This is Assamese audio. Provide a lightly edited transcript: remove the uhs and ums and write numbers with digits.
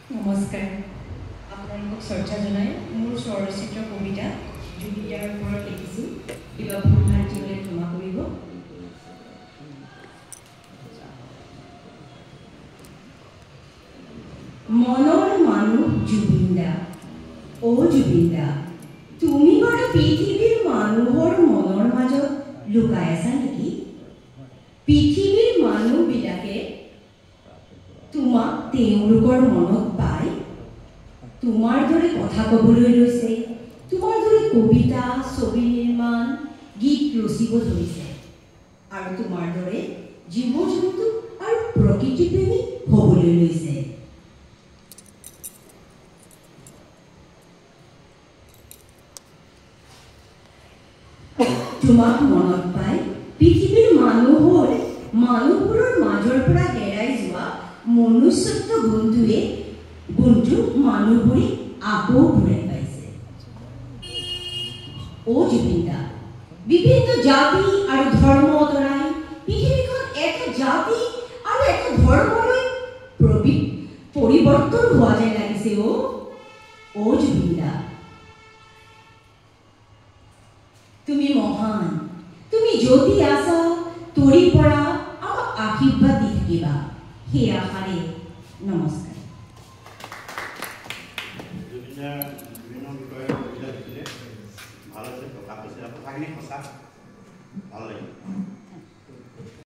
নমস্কাৰ আপোনালোকক শ্ৰদ্ধা জনাই মোৰ স্বৰচিত কবিতা জুবিনদাৰ ওপৰত লিখিছোঁ কিবা ভুল ভ্ৰান্তি হ'লে ক্ষমা কৰিব মনৰ মানুহ জুবিনদা ও জুবিনদা তুমি বাৰু পৃথিৱীৰ মানুহৰ মনৰ মাজত লুকাই আছা নেকি পৃথিৱীৰ মানুহবিলাকে তোমাক তেওঁলোকৰ মনত পায় তোমাৰ দৰে কথা ক'বলৈ লৈছে তোমাৰ দৰে কবিতা ছবি নিৰ্মাণ গীত ৰচিব ধৰিছে আৰু তোমাৰ দৰে জীৱ জন্তু আৰু প্ৰকৃতি প্ৰেমী হ'বলৈ লৈছে তোমাক মনত পায় পৃথিৱীৰ মানুহবোৰৰ মাজৰ পৰা হেৰাই যোৱা মনুষ্যত্ব গুণটো মানুহবোৰে আকৌ ঘূৰাই পাইছে ও জুবিনদা বিভিন্ন জাতি আৰু ধৰ্ম আঁতৰাই পৃথিৱীখন এটা জাতি আৰু এটা ধৰ্মলৈ পৰিৱৰ্তন হোৱা যেন লাগিছে ও জুবিনদা তুমি মহান তুমি যদি আছা তৰি পৰা আমাক আশীৰ্বাদ দি থাকিবা সেই আশাৰে নমস্কাৰ